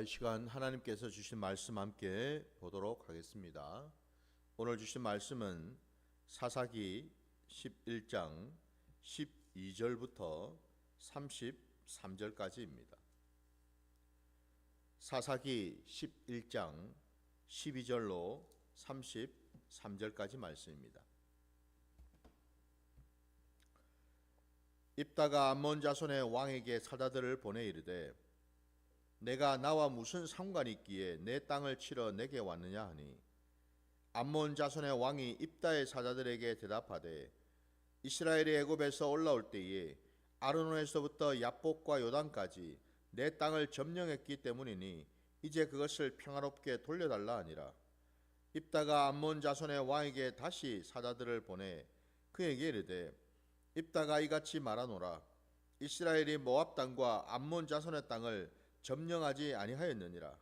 이 시간 하나님께서 주신 말씀 함께 보도록 하겠습니다. 오늘 주신 말씀은 사사기 11장 12절부터 33절까지입니다. 사사기 11장 12절로 33절까지 말씀입니다. 입다가 암몬 자손의 왕에게 사자들을 보내 이르되 내가 나와 무슨 상관이 있기에 내 땅을 치러 내게 왔느냐 하니 암몬 자손의 왕이 입다의 사자들에게 대답하되 이스라엘이 애굽에서 올라올 때에 아르논에서부터 야복과 요단까지 내 땅을 점령했기 때문이니 이제 그것을 평화롭게 돌려달라 하니라. 입다가 암몬 자손의 왕에게 다시 사자들을 보내 그에게 이르되 입다가 이같이 말하노라. 이스라엘이 모압 땅과 암몬 자손의 땅을 점령하지 아니하였느니라.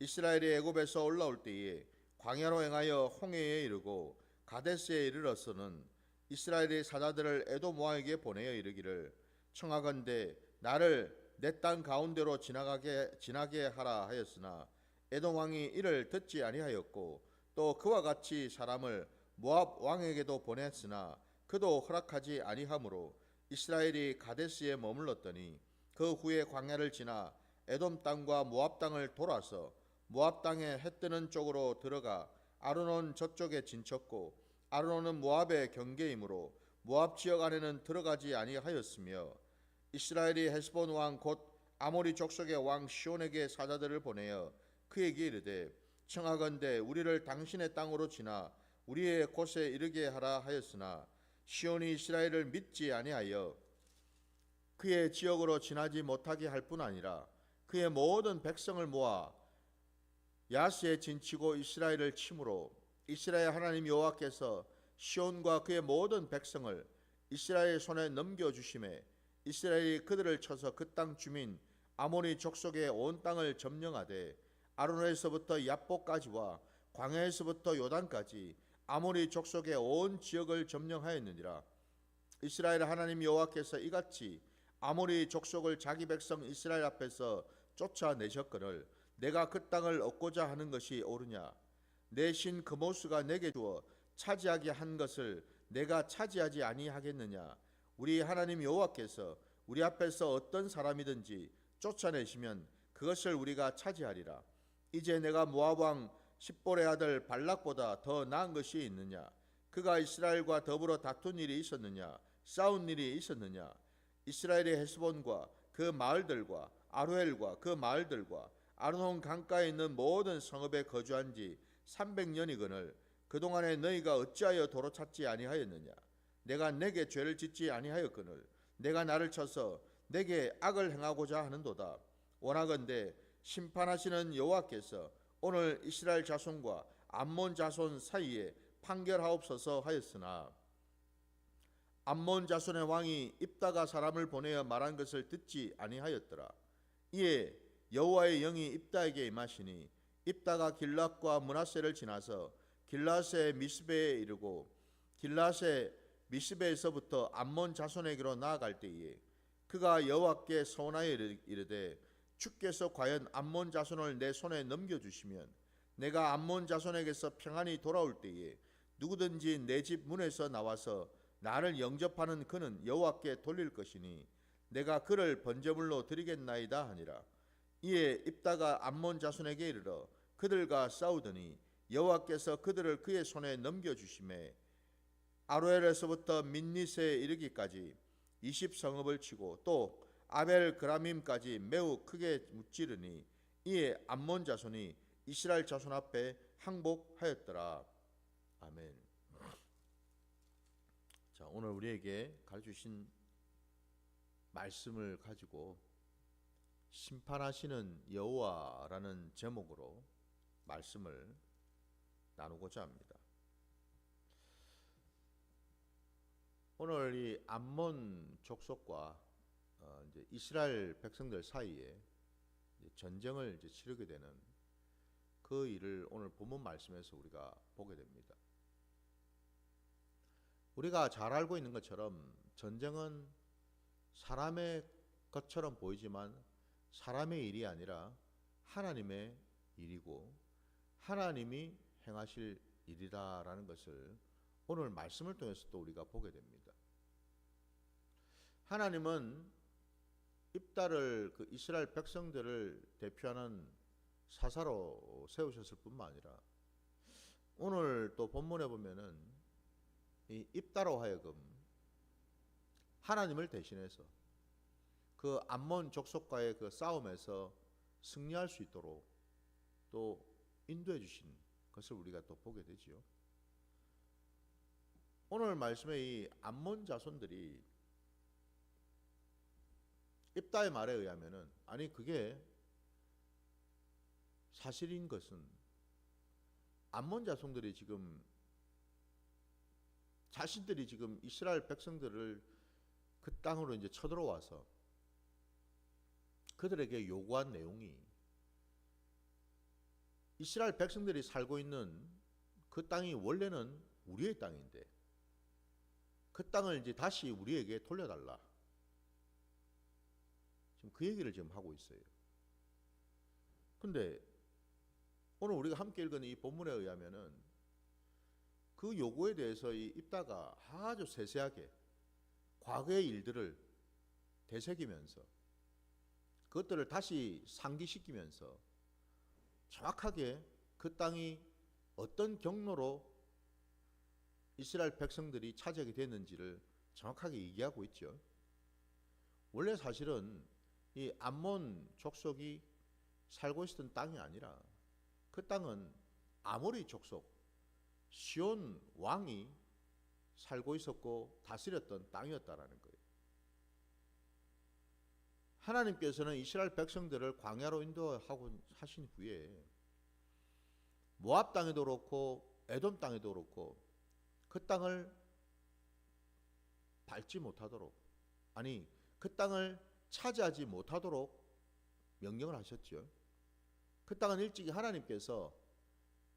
이스라엘이 애굽에서 올라올 때에 광야로 행하여 홍해에 이르고 가데스에 이르러서는 이스라엘의 사자들을 에돔 왕에게 보내어 이르기를 청하건대 나를 내 땅 가운데로 지나게 하라 하였으나 에돔 왕이 이를 듣지 아니하였고 또 그와 같이 사람을 모압 왕에게도 보냈으나 그도 허락하지 아니하므로 이스라엘이 가데스에 머물렀더니 그 후에 광야를 지나 에돔 땅과 모압 땅을 돌아서 모압 땅에 해 뜨는 쪽으로 들어가 아르논 저쪽에 진쳤고 아르논은 모압의 경계이므로 모압 지역 안에는 들어가지 아니하였으며 이스라엘이 헤스본 왕 곧 아모리 족속의 왕 시온에게 사자들을 보내어 그에게 이르되 청하건대 우리를 당신의 땅으로 지나 우리의 곳에 이르게 하라 하였으나 시온이 이스라엘을 믿지 아니하여 그의 지역으로 지나지 못하게 할 뿐 아니라 그의 모든 백성을 모아 야스에 진치고 이스라엘을 치므로 이스라엘 하나님 여호와께서 시온과 그의 모든 백성을 이스라엘 손에 넘겨주심에 이스라엘이 그들을 쳐서 그 땅 주민 아모리 족속의 온 땅을 점령하되 아르논에서부터 야복까지와 광야에서부터 요단까지 아모리 족속의 온 지역을 점령하였느니라. 이스라엘 하나님 여호와께서 이같이 아모리 족속을 자기 백성 이스라엘 앞에서 쫓아내셨거늘 내가 그 땅을 얻고자 하는 것이 옳으냐? 내 신 그모스가 내게 주어 차지하게 한 것을 내가 차지하지 아니하겠느냐? 우리 하나님 여호와께서 우리 앞에서 어떤 사람이든지 쫓아내시면 그것을 우리가 차지하리라. 이제 내가 모압 왕 십볼의 아들 발락보다 더 나은 것이 있느냐? 그가 이스라엘과 더불어 다툰 일이 있었느냐? 싸운 일이 있었느냐? 이스라엘의 헤스본과 그 마을들과 아루엘과 그 마을들과 아르논 강가에 있는 모든 성읍에 거주한 지 300년이거늘 그동안에 너희가 어찌하여 도로 찾지 아니하였느냐? 내가 내게 죄를 짓지 아니하였거늘 내가 나를 쳐서 내게 악을 행하고자 하는도다. 원하건대 심판하시는 여호와께서 오늘 이스라엘 자손과 암몬 자손 사이에 판결하옵소서 하였으나 암몬 자손의 왕이 입다가 사람을 보내어 말한 것을 듣지 아니하였더라. 이에 여호와의 영이 입다에게 임하시니 입다가 길랏과 므낫세를 지나서 길랏의 미스베에 이르고 길랏의 미스베에서부터 암몬 자손에게로 나아갈 때에 그가 여호와께 서원하여 이르되 주께서 과연 암몬 자손을 내 손에 넘겨주시면 내가 암몬 자손에게서 평안히 돌아올 때에 누구든지 내 집 문에서 나와서 나를 영접하는 그는 여호와께 돌릴 것이니 내가 그를 번제물로 드리겠나이다 하니라. 이에 입다가 암몬 자손에게 이르러 그들과 싸우더니 여호와께서 그들을 그의 손에 넘겨주심에 아로엘에서부터 민니세에 이르기까지 20성읍을 치고 또 아벨 그라밈까지 매우 크게 무찌르니 이에 암몬 자손이 이스라엘 자손 앞에 항복하였더라. 아멘. 자, 오늘 우리에게 가르쳐주신 말씀을 가지고 심판하시는 여호와라는 제목으로 말씀을 나누고자 합니다. 오늘 이 암몬 족속과 이제 이스라엘 백성들 사이에 전쟁을 치르게 되는 그 일을 오늘 본문 말씀에서 우리가 보게 됩니다. 우리가 잘 알고 있는 것처럼 전쟁은 사람의 것처럼 보이지만 사람의 일이 아니라 하나님의 일이고 하나님이 행하실 일이다라는 것을 오늘 말씀을 통해서 또 우리가 보게 됩니다. 하나님은 입다를 그 이스라엘 백성들을 대표하는 사사로 세우셨을 뿐만 아니라 오늘 또 본문에 보면은 이 입다로 하여금 하나님을 대신해서 그 암몬 족속과의 그 싸움에서 승리할 수 있도록 또 인도해 주신 것을 우리가 또 보게 되지요. 오늘 말씀의 이 암몬 자손들이 입다의 말에 의하면은 아니 그게 사실인 것은 암몬 자손들이 지금 자신들이 지금 이스라엘 백성들을 그 땅으로 이제 쳐들어와서 그들에게 요구한 내용이 이스라엘 백성들이 살고 있는 그 땅이 원래는 우리의 땅인데 그 땅을 이제 다시 우리에게 돌려달라. 지금 그 얘기를 지금 하고 있어요. 근데 오늘 우리가 함께 읽은 이 본문에 의하면은 그 요구에 대해서 이 입다가 아주 세세하게 과거의 일들을 되새기면서 그것들을 다시 상기시키면서 정확하게 그 땅이 어떤 경로로 이스라엘 백성들이 차지하게 됐는지를 정확하게 얘기하고 있죠. 원래 사실은 이 암몬 족속이 살고 있었던 땅이 아니라 그 땅은 아모리 족속 시온 왕이 살고 있었고 다스렸던 땅이었다라는 거예요. 하나님께서는 이스라엘 백성들을 광야로 인도하고 하신 후에 모압 땅에도 그렇고 에돔 땅에도 그렇고 그 땅을 밟지 못하도록 아니 그 땅을 차지하지 못하도록 명령을 하셨죠. 그 땅은 일찍이 하나님께서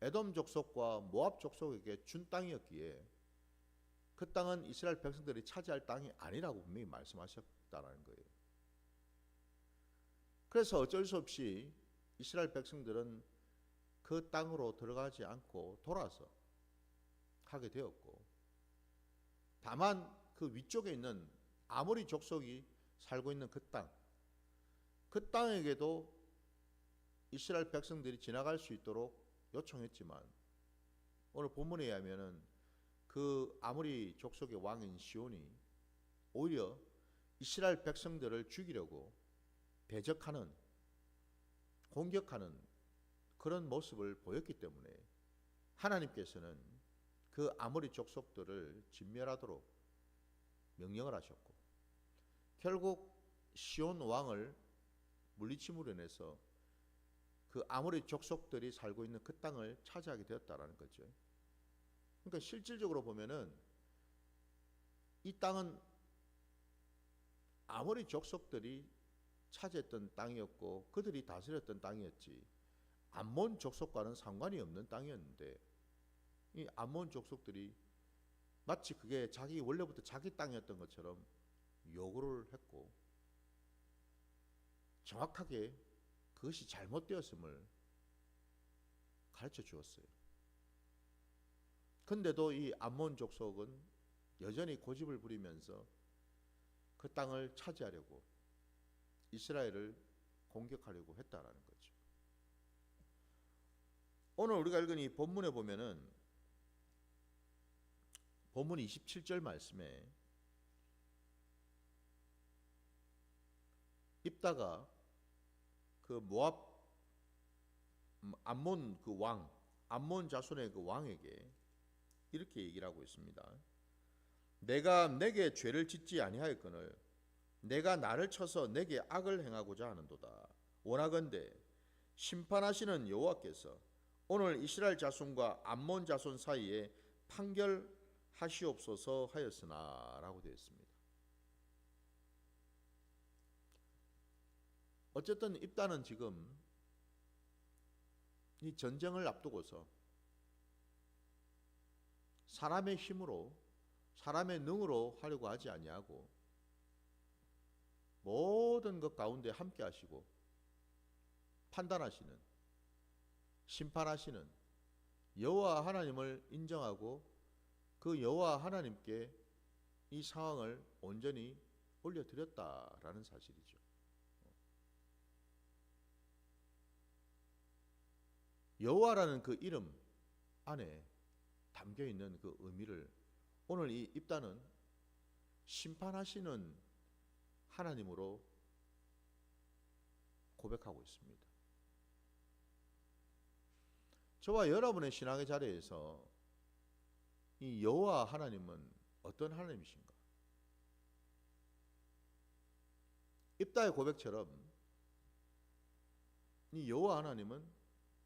에돔 족속과 모압 족속에게 준 땅이었기에 그 땅은 이스라엘 백성들이 차지할 땅이 아니라고 분명히 말씀하셨다는 거예요. 그래서 어쩔 수 없이 이스라엘 백성들은 그 땅으로 들어가지 않고 돌아서 하게 되었고 다만 그 위쪽에 있는 아모리 족속이 살고 있는 그 땅, 그 땅에게도 이스라엘 백성들이 지나갈 수 있도록 요청했지만 오늘 본문에 의하면은 그 아모리 족속의 왕인 시온이 오히려 이스라엘 백성들을 죽이려고 대적하는 공격하는 그런 모습을 보였기 때문에 하나님께서는 그 아모리 족속들을 진멸하도록 명령을 하셨고 결국 시온 왕을 물리침으로 인해서 그 아모리 족속들이 살고 있는 그 땅을 차지하게 되었다라는 거죠. 그러니까 실질적으로 보면은 이 땅은 아모리 족속들이 차지했던 땅이었고 그들이 다스렸던 땅이었지 암몬 족속과는 상관이 없는 땅이었는데 이 암몬 족속들이 마치 그게 자기 원래부터 자기 땅이었던 것처럼 요구를 했고 정확하게 그것이 잘못되었음을 가르쳐 주었어요. 근데도 이 암몬 족속은 여전히 고집을 부리면서 그 땅을 차지하려고 이스라엘을 공격하려고 했다라는 거죠. 오늘 우리가 읽은 이 본문에 보면은 본문 27절 말씀에 입다가 그 모압 암몬 그 왕 암몬 자손의 그 왕에게 이렇게 얘기를 하고 있습니다. 내가 내게 죄를 짓지 아니하였거늘 내가 나를 쳐서 내게 악을 행하고자 하는도다. 원하건대 심판하시는 여호와께서 오늘 이스라엘 자손과 암몬 자손 사이에 판결하시옵소서 하였으나 라고 되어 있습니다. 어쨌든 입다는 지금 이 전쟁을 앞두고서 사람의 힘으로 사람의 능으로 하려고 하지 아니하고 모든 것 가운데 함께 하시고 판단하시는, 심판하시는 여호와 하나님을 인정하고 그 여호와 하나님께 이 상황을 온전히 올려드렸다라는 사실이죠. 여호와라는 그 이름 안에 담겨 있는 그 의미를 오늘 이 입단은 심판하시는 하나님으로 고백하고 있습니다. 저와 여러분의 신앙의 자리에서 이 여호와 하나님은 어떤 하나님이신가? 입다의 고백처럼 이 여호와 하나님은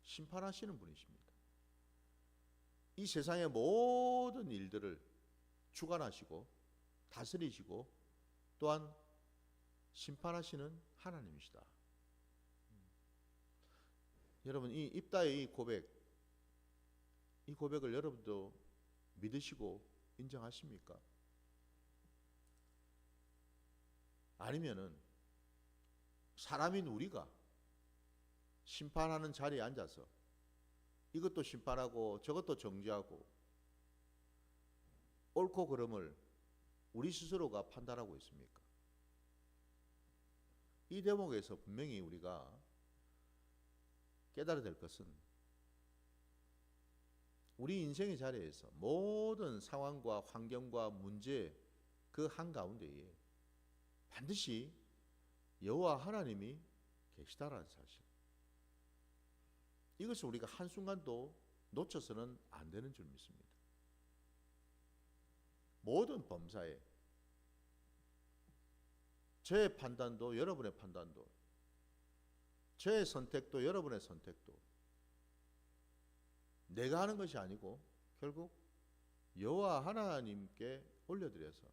심판하시는 분이십니다. 이 세상의 모든 일들을 주관하시고 다스리시고 또한 심판하시는 하나님이시다. 여러분, 이 입다의 이 고백을 여러분도 믿으시고 인정하십니까? 아니면은 사람인 우리가 심판하는 자리에 앉아서 이것도 심판하고 저것도 정죄하고 옳고 그름을 우리 스스로가 판단하고 있습니까? 이 대목에서 분명히 우리가 깨달아야 될 것은 우리 인생의 자리에서 모든 상황과 환경과 문제 그 한가운데에 반드시 여호와 하나님이 계시다라는 사실, 이것을 우리가 한순간도 놓쳐서는 안 되는 줄 믿습니다. 모든 범사에 제 판단도 여러분의 판단도, 제 선택도 여러분의 선택도 내가 하는 것이 아니고 결국 여호와 하나님께 올려드려서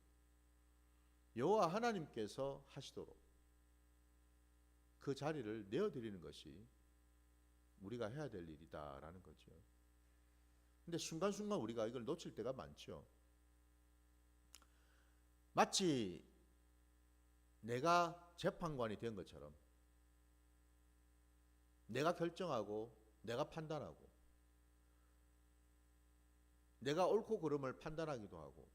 여호와 하나님께서 하시도록 그 자리를 내어드리는 것이 우리가 해야 될 일이다라는 거죠. 근데 순간순간 우리가 이걸 놓칠 때가 많죠. 마치 내가 재판관이 된 것처럼 내가 결정하고 내가 판단하고 내가 옳고 그름을 판단하기도 하고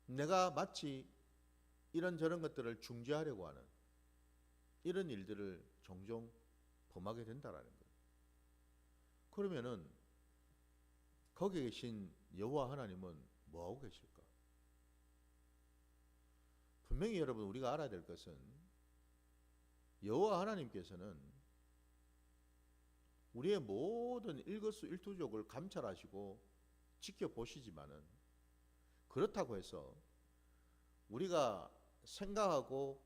내가 마치 이런저런 것들을 중재하려고 하는 이런 일들을 종종 범하게 된다라는 거예요. 그러면은 거기에 계신 여호와 하나님은 뭐하고 계실까? 분명히 여러분 우리가 알아야 될 것은 여호와 하나님께서는 우리의 모든 일거수일투족을 감찰하시고 지켜보시지만은 그렇다고 해서 우리가 생각하고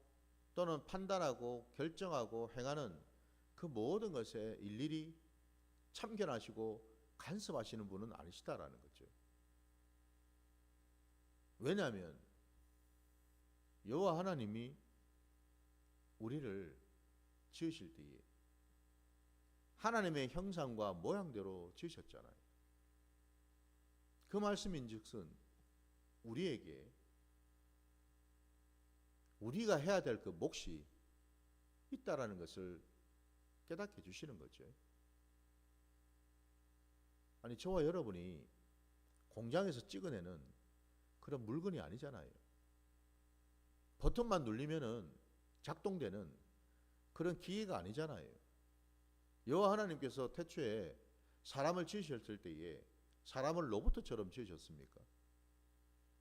또는 판단하고 결정하고 행하는 그 모든 것에 일일이 참견하시고 간섭하시는 분은 아니시다라는 거죠. 왜냐하면 여호와 하나님이 우리를 지으실 때에 하나님의 형상과 모양대로 지으셨잖아요. 그 말씀인즉슨 우리에게 우리가 해야 될 그 몫이 있다라는 것을 깨닫게 해주시는 거죠. 아니 저와 여러분이 공장에서 찍어내는 그런 물건이 아니잖아요. 버튼만 누르면은 작동되는 그런 기계가 아니잖아요. 여호와 하나님께서 태초에 사람을 지으셨을 때에 사람을 로봇처럼 지으셨습니까?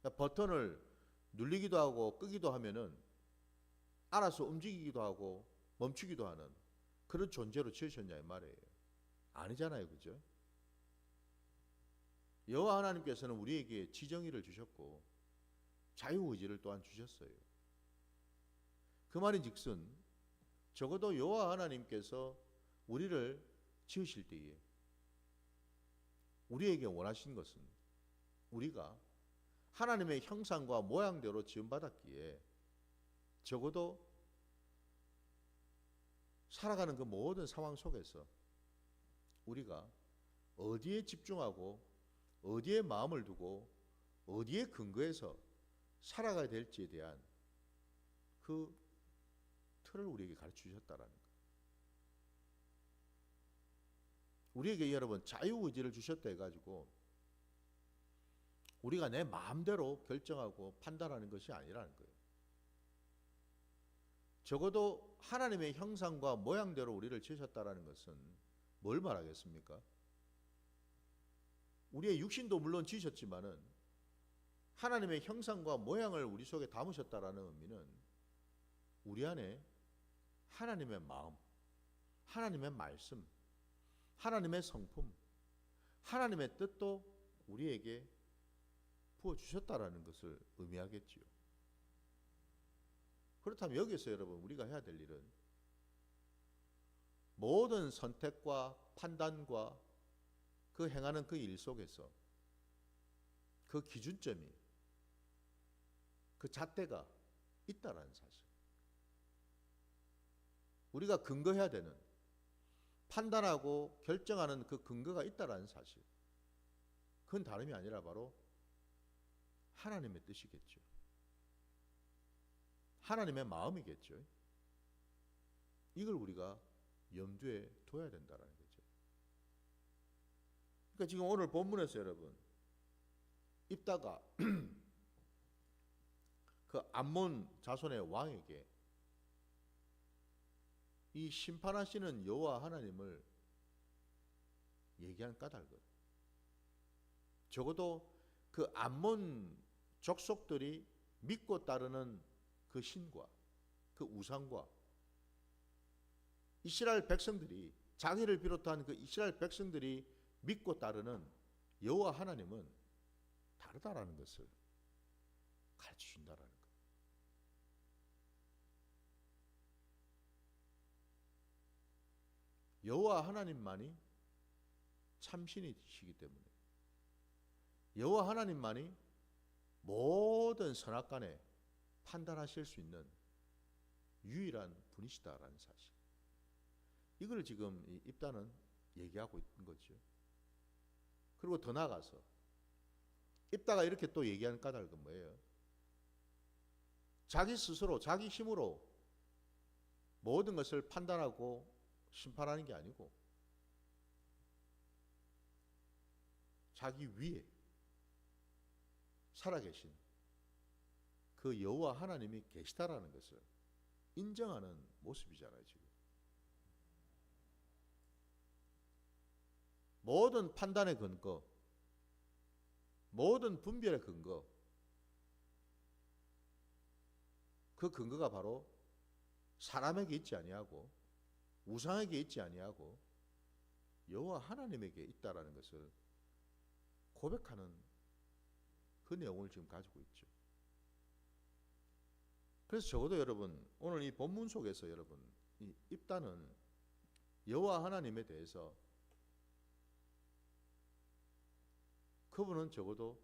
그러니까 버튼을 눌리기도 하고 끄기도 하면은 알아서 움직이기도 하고 멈추기도 하는 그런 존재로 지으셨냐 이 말이에요. 아니잖아요, 그죠? 여호와 하나님께서는 우리에게 지정의를 주셨고 자유의지를 또한 주셨어요. 그 말인즉슨 적어도 여호와 하나님께서 우리를 지으실 때에 우리에게 원하신 것은 우리가 하나님의 형상과 모양대로 지음받았기에 적어도 살아가는 그 모든 상황 속에서 우리가 어디에 집중하고 어디에 마음을 두고 어디에 근거해서 살아가야 될지에 대한 그 틀을 우리에게 가르쳐 주셨다라는 거. 우리에게 여러분 자유의지를 주셨다 해가지고 우리가 내 마음대로 결정하고 판단하는 것이 아니라는 거예요. 적어도 하나님의 형상과 모양대로 우리를 지으셨다라는 것은 뭘 말하겠습니까? 우리의 육신도 물론 지으셨지만은 하나님의 형상과 모양을 우리 속에 담으셨다라는 의미는 우리 안에 하나님의 마음, 하나님의 말씀, 하나님의 성품, 하나님의 뜻도 우리에게 부어주셨다라는 것을 의미하겠지요. 그렇다면 여기서 여러분 우리가 해야 될 일은 모든 선택과 판단과 그 행하는 그 일 속에서 그 기준점이 그 잣대가 있다라는 사실. 우리가 근거해야 되는 판단하고 결정하는 그 근거가 있다라는 사실. 그건 다름이 아니라 바로 하나님의 뜻이겠죠. 하나님의 마음이겠죠. 이걸 우리가 염두에 둬야 된다는 거죠. 그러니까 지금 오늘 본문에서 여러분 입다가 그 암몬 자손의 왕에게 이 심판하시는 여호와 하나님을 얘기한 까닭은 적어도 그 암몬 족속들이 믿고 따르는 그 신과 그 우상과 이스라엘 백성들이 자기를 비롯한 그 이스라엘 백성들이 믿고 따르는 여호와 하나님은 다르다라는 것을 가르쳐 준다라는 것. 여호와 하나님만이 참신이시기 때문에 여호와 하나님만이 모든 선악간에 판단하실 수 있는 유일한 분이시다라는 사실. 이걸 지금 이 입다는 얘기하고 있는 거죠. 그리고 더 나아가서 입다가 이렇게 또 얘기하는 까닭은 뭐예요? 자기 스스로 자기 힘으로 모든 것을 판단하고 심판하는 게 아니고 자기 위에 살아계신 그 여호와 하나님이 계시다라는 것을 인정하는 모습이잖아요. 지금 모든 판단의 근거, 모든 분별의 근거, 그 근거가 바로 사람에게 있지 아니하고 우상에게 있지 아니하고 여호와 하나님에게 있다라는 것을 고백하는 그 내용을 지금 가지고 있죠. 그래서 적어도 여러분 오늘 이 본문 속에서 여러분 이 입다는 여호와 하나님에 대해서 그분은 적어도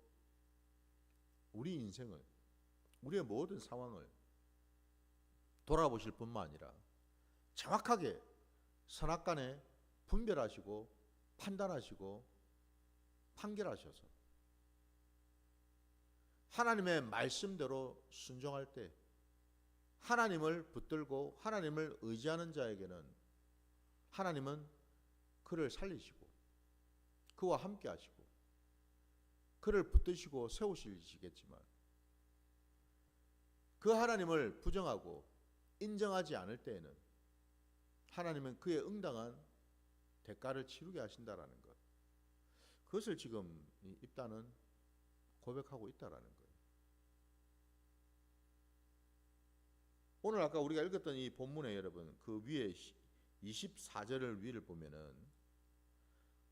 우리 인생을 우리의 모든 상황을 돌아보실 뿐만 아니라 정확하게 선악간에 분별하시고 판단하시고 판결하셔서 하나님의 말씀대로 순종할 때 하나님을 붙들고 하나님을 의지하는 자에게는 하나님은 그를 살리시고 그와 함께 하시고 그를 붙드시고 세우시겠지만 그 하나님을 부정하고 인정하지 않을 때에는 하나님은 그에 응당한 대가를 치르게 하신다라는 것. 그것을 지금 입다는 고백하고 있다라는 거예요. 오늘 아까 우리가 읽었던 이 본문에 여러분 그 위에 24절을 위를 보면은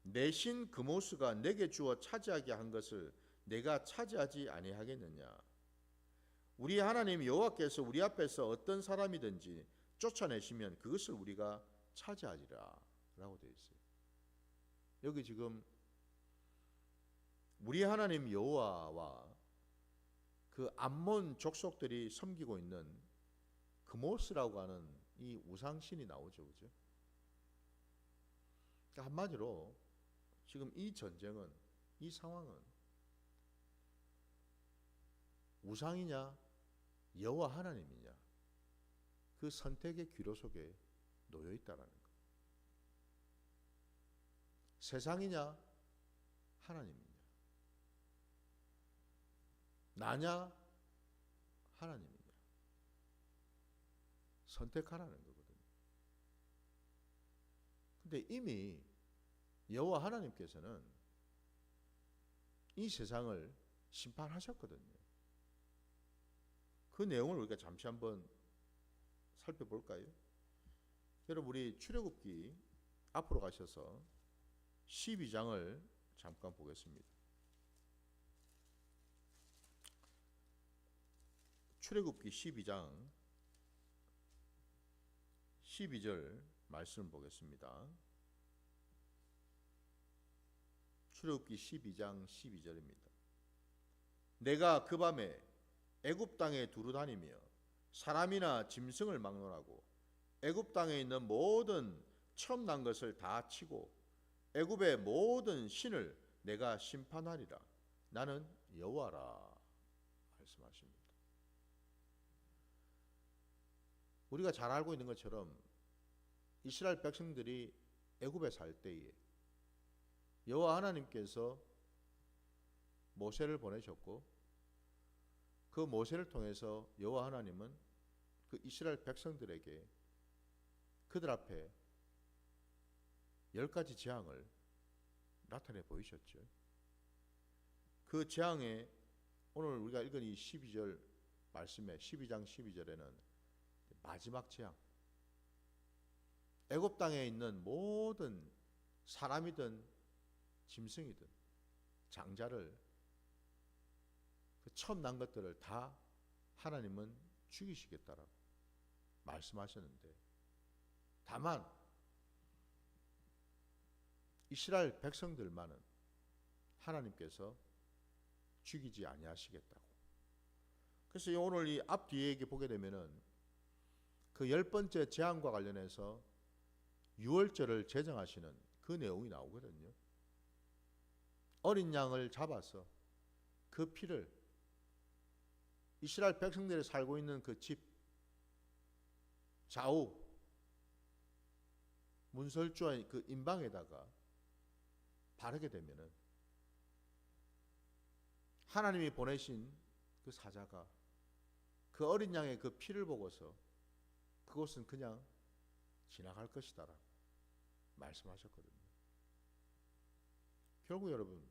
내 신 그모스가 내게 주어 차지하게 한 것을 내가 차지하지 아니하겠느냐. 우리 하나님 여호와께서 우리 앞에서 어떤 사람이든지 쫓아내시면 그것을 우리가 차지하리라 라고 되어 있어요. 여기 지금 우리 하나님 여호와와 그 암몬 족속들이 섬기고 있는 그모스라고 하는 이 우상신이 나오죠. 그죠? 그러니까 한마디로 지금 이 전쟁은 이 상황은 우상이냐 여호와 하나님이냐 그 선택의 귀로 속에 놓여 있다라는 것. 세상이냐 하나님이냐, 나냐 하나님이냐, 선택하라는 거거든요. 근데 이미 여호와 하나님께서는 이 세상을 심판하셨거든요. 그 내용을 우리가 잠시 한번 살펴볼까요? 여러분, 우리 출애굽기 앞으로 가셔서 12장을 잠깐 보겠습니다. 출애굽기 12장 12절 말씀을 보겠습니다. 출애굽기 12장 12절입니다. 내가 그 밤에 애굽 땅에 두루 다니며 사람이나 짐승을 막론하고 애굽 땅에 있는 모든 처음 난 것을 다 치고 애굽의 모든 신을 내가 심판하리라. 나는 여호와라 말씀하십니다. 우리가 잘 알고 있는 것처럼 이스라엘 백성들이 애굽에 살 때에 여호와 하나님께서 모세를 보내셨고, 그 모세를 통해서 여호와 하나님은 그 이스라엘 백성들에게 그들 앞에 10가지 재앙을 나타내 보이셨죠. 그 재앙에 오늘 우리가 읽은 이 12절 말씀에 12장 12절에는 마지막 재앙, 애굽 땅에 있는 모든 사람이든 짐승이든 장자를, 그 처음 난 것들을 다 하나님은 죽이시겠다라고 말씀하셨는데, 다만 이스라엘 백성들만은 하나님께서 죽이지 아니하시겠다고. 그래서 오늘 이 앞뒤에 얘기 보게 되면은 그 10번째 재앙과 관련해서 유월절을 제정하시는 그 내용이 나오거든요. 어린 양을 잡아서 그 피를 이스라엘 백성들이 살고 있는 그 집 좌우 문설주와 그 임방에다가 바르게 되면은 하나님이 보내신 그 사자가 그 어린 양의 그 피를 보고서 그곳은 그냥 지나갈 것이다라고 말씀하셨거든요. 결국 여러분,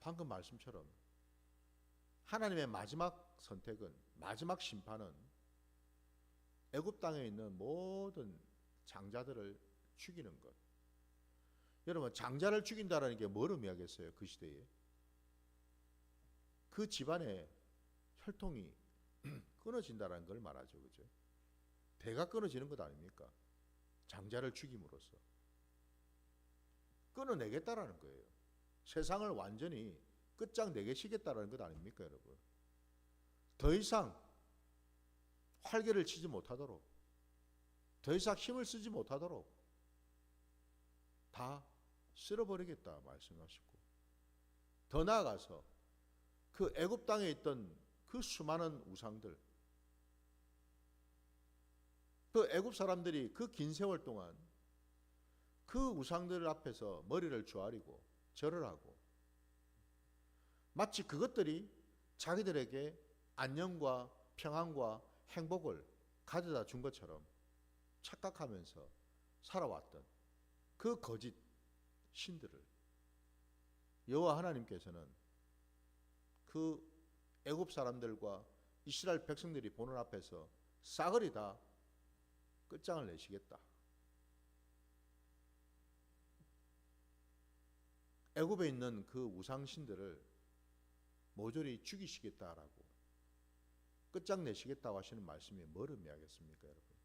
방금 말씀처럼 하나님의 마지막 선택은, 마지막 심판은 애굽 땅에 있는 모든 장자들을 죽이는 것. 여러분, 장자를 죽인다라는 게 뭘 의미하겠어요? 그 시대에 그 집안의 혈통이 끊어진다라는 걸 말하죠. 그죠? 대가 끊어지는 것 아닙니까? 장자를 죽임으로써 끊어내겠다라는 거예요. 세상을 완전히 끝장내시겠다라는 것 아닙니까, 여러분? 더 이상 활개를 치지 못하도록, 더 이상 힘을 쓰지 못하도록 다 쓸어버리겠다 말씀하시고, 더 나아가서 그 애굽 땅에 있던 그 수많은 우상들, 그 애굽 사람들이 그 긴 세월 동안 그 우상들 앞에서 머리를 조아리고 절을 하고, 마치 그것들이 자기들에게 안녕과 평안과 행복을 가져다 준 것처럼 착각하면서 살아왔던 그 거짓 신들을 여호와 하나님께서는 그 애굽 사람들과 이스라엘 백성들이 보는 앞에서 싸그리 다 끝장을 내시겠다. 애굽에 있는 그 우상신들을 모조리 죽이시겠다라고 끝장내시겠다고 하시는 말씀이 뭘 의미하겠습니까, 여러분?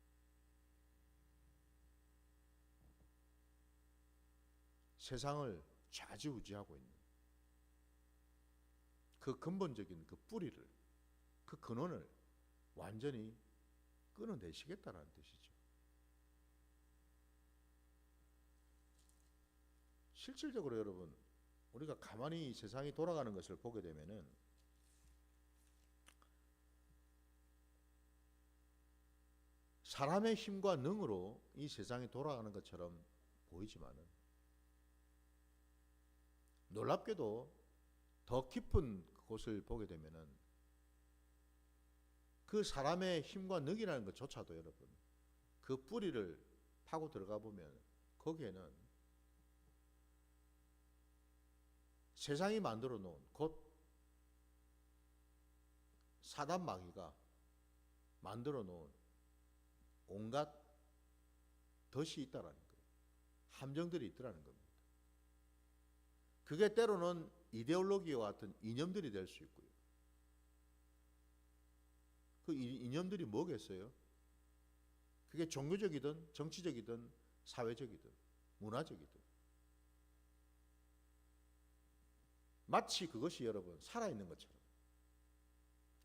세상을 좌지우지하고 있는 그 근본적인 그 뿌리를, 그 근원을 완전히 끊어내시겠다는 뜻이죠. 실질적으로 여러분, 우리가 가만히 세상이 돌아가는 것을 보게 되면은 사람의 힘과 능으로 이 세상이 돌아가는 것처럼 보이지만은 놀랍게도 더 깊은 곳을 보게 되면은 그 사람의 힘과 능이라는 것조차도 여러분 그 뿌리를 파고 들어가 보면 거기에는 세상이 만들어 놓은 곧 사단 마귀가 만들어 놓은 온갖 덫이 있다라는 거예요. 함정들이 있더라는 겁니다. 그게 때로는 이데올로기와 같은 이념들이 될 수 있고요. 그 이념들이 뭐겠어요? 그게 종교적이든 정치적이든 사회적이든 문화적이든 마치 그것이 여러분 살아있는 것처럼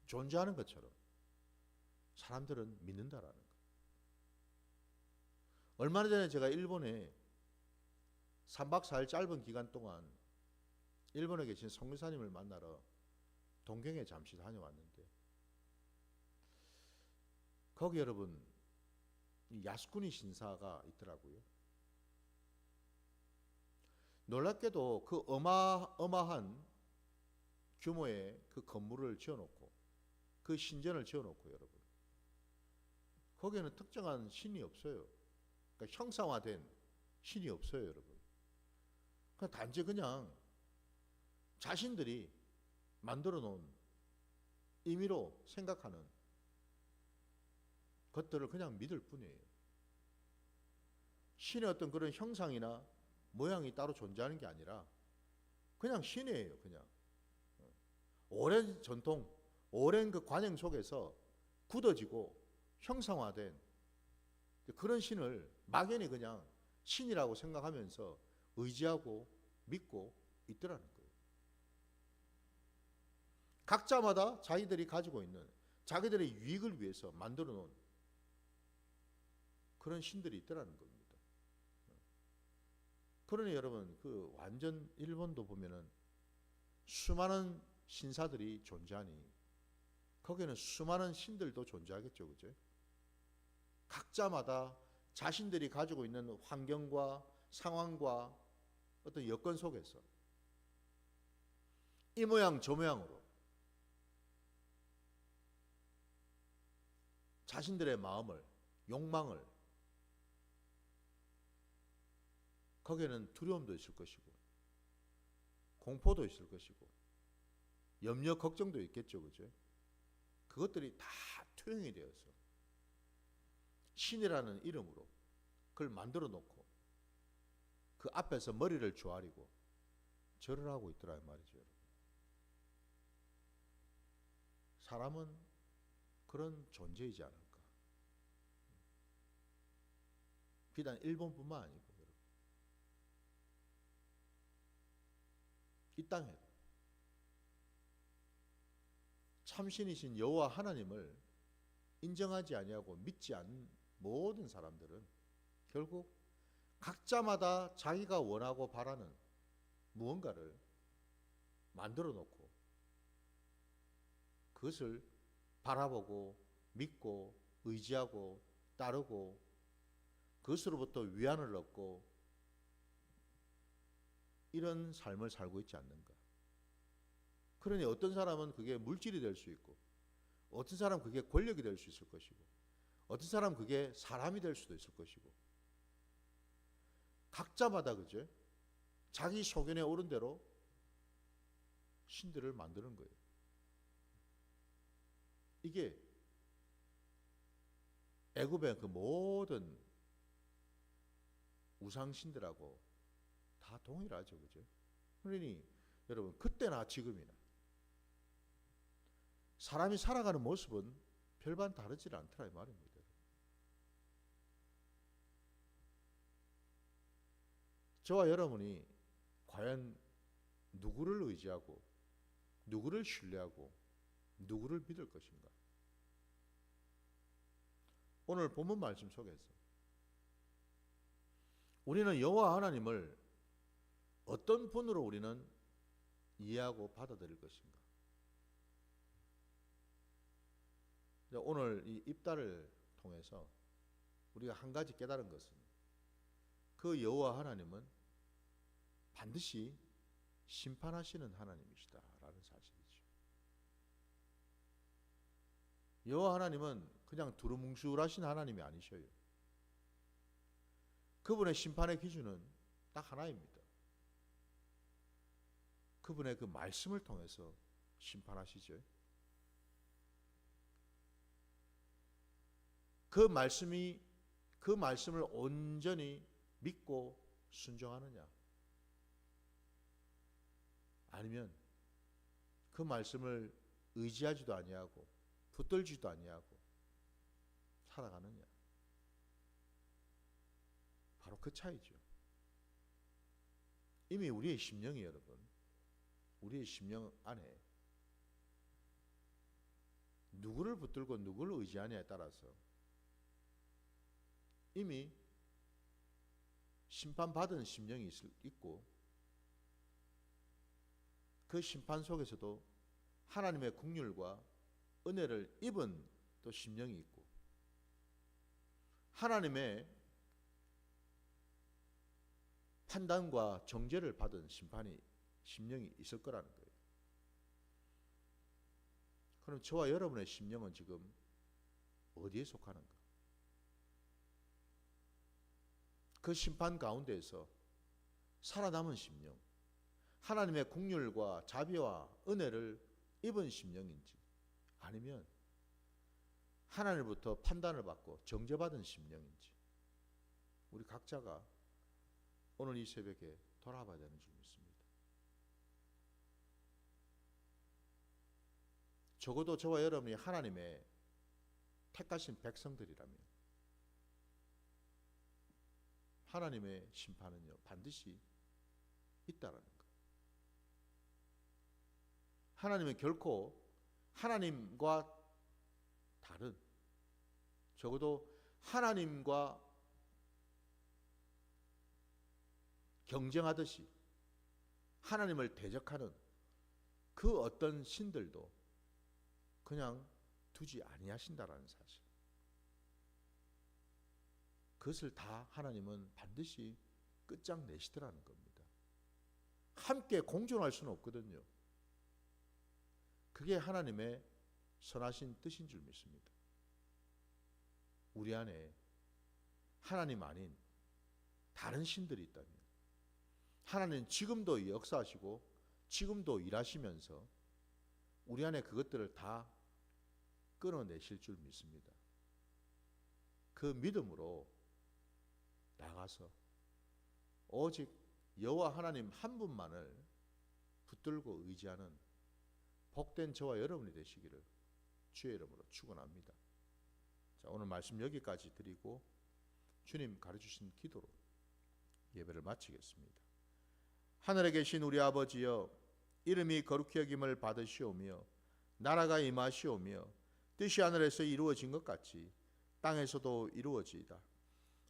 존재하는 것처럼 사람들은 믿는다라는 거예요. 얼마 전에 제가 일본에 3박 4일 짧은 기간 동안 일본에 계신 성교사님을 만나러 동경에 잠시 다녀왔는데 거기 여러분 야스쿠니 신사가 있더라고요. 놀랍게도 그 어마어마한 규모의 그 건물을 지어놓고 그 신전을 지어놓고 여러분 거기에는 특정한 신이 없어요. 그러니까 형상화된 신이 없어요, 여러분. 그러니까 단지 그냥 자신들이 만들어 놓은 임의로 생각하는 것들을 그냥 믿을 뿐이에요. 신의 어떤 그런 형상이나 모양이 따로 존재하는 게 아니라 그냥 신이에요, 그냥. 오랜 전통, 오랜 그 관행 속에서 굳어지고 형상화된 그런 신을 막연히 그냥 신이라고 생각하면서 의지하고 믿고 있더라는 거예요. 각자마다 자기들이 가지고 있는 자기들의 유익을 위해서 만들어 놓은 그런 신들이 있더라는 겁니다. 그러니 여러분 그 완전 일본도 보면은 수많은 신사들이 존재하니 거기에는 수많은 신들도 존재하겠죠, 그죠? 각자마다 자신들이 가지고 있는 환경과 상황과 어떤 여건 속에서 이 모양 저 모양으로 자신들의 마음을, 욕망을 거기에는 두려움도 있을 것이고 공포도 있을 것이고 염려, 걱정도 있겠죠, 그죠? 그것들이 다 투영이 되어서 신이라는 이름으로 그걸 만들어 놓고 그 앞에서 머리를 조아리고 절을 하고 있더라 이 말이죠. 사람은 그런 존재이지 않을까. 비단 일본뿐만 아니고 이 땅에 참신이신 여호와 하나님을 인정하지 아니하고 믿지 않는 모든 사람들은 결국 각자마다 자기가 원하고 바라는 무언가를 만들어 놓고 그것을 바라보고 믿고 의지하고 따르고 그것으로부터 위안을 얻고 이런 삶을 살고 있지 않는가. 그러니 어떤 사람은 그게 물질이 될 수 있고 어떤 사람은 그게 권력이 될 수 있을 것이고 어떤 사람은 그게 사람이 될 수도 있을 것이고 각자마다 그죠? 자기 소견에 오른 대로 신들을 만드는 거예요. 이게 애굽의 그 모든 우상신들하고 다 동일하죠, 그죠? 그러니 여러분 그때나 지금이나 사람이 살아가는 모습은 별반 다르지 않더라 이 말입니다. 저와 여러분이 과연 누구를 의지하고 누구를 신뢰하고 누구를 믿을 것인가? 오늘 본문 말씀 속에서 우리는 여호와 하나님을 어떤 분으로 우리는 이해하고 받아들일 것인가? 오늘 이 입다를 통해서 우리가 한 가지 깨달은 것은 그 여호와 하나님은 반드시 심판하시는 하나님이시다라는 사실이죠. 여호와 하나님은 그냥 두루뭉술하신 하나님이 아니셔요. 그분의 심판의 기준은 딱 하나입니다. 그분의 그 말씀을 통해서 심판하시죠. 그 말씀을 온전히 믿고 순종하느냐, 아니면 그 말씀을 의지하지도 아니하고 붙들지도 아니하고 살아가느냐, 바로 그 차이죠. 이미 우리의 심령이, 여러분, 우리의 심령 안에 누구를 붙들고 누구를 의지하냐에 따라서 이미 심판받은 심령이 있고, 그 심판 속에서도 하나님의 긍휼과 은혜를 입은 또 심령이 있고, 하나님의 판단과 정죄를 받은 심령이 있을 거라는 거예요. 그럼 저와 여러분의 심령은 지금 어디에 속하는가? 그 심판 가운데에서 살아남은 심령, 하나님의 긍휼과 자비와 은혜를 입은 심령인지, 아니면 하나님으로부터 판단을 받고 정죄받은 심령인지, 우리 각자가 오늘 이 새벽에 돌아봐야 되는 줄 믿습니다. 적어도 저와 여러분이 하나님의 택하신 백성들이라면 하나님의 심판은요, 반드시 있다라는 것. 하나님은 결코 하나님과 다른, 적어도 하나님과 경쟁하듯이 하나님을 대적하는 그 어떤 신들도 그냥 두지 아니하신다라는 사실. 그것을 다 하나님은 반드시 끝장내시더라는 겁니다. 함께 공존할 수는 없거든요. 그게 하나님의 선하신 뜻인 줄 믿습니다. 우리 안에 하나님 아닌 다른 신들이 있다면 하나님 지금도 역사하시고 지금도 일하시면서 우리 안에 그것들을 다 끊어내실 줄 믿습니다. 그 믿음으로 나가서 오직 여호와 하나님 한 분만을 붙들고 의지하는 복된 저와 여러분이 되시기를 주의 이름으로 축원합니다. 자, 오늘 말씀 여기까지 드리고 주님 가르치신 기도로 예배를 마치겠습니다. 하늘에 계신 우리 아버지여, 이름이 거룩히 여김을 받으시오며 나라가 임하시오며 뜻이 하늘에서 이루어진 것 같이 땅에서도 이루어지이다.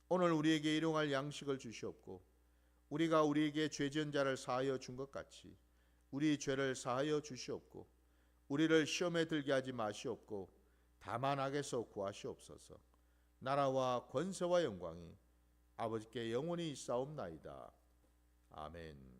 오늘 우리에게 일용할 양식을 주시옵고 우리가 우리에게 죄 지은 자를 사하여 준 것 같이 우리 죄를 사하여 주시옵고 우리를 시험에 들게 하지 마시옵고 다만 악에서 구하시옵소서. 나라와 권세와 영광이 아버지께 영원히 있사옵나이다. 아멘.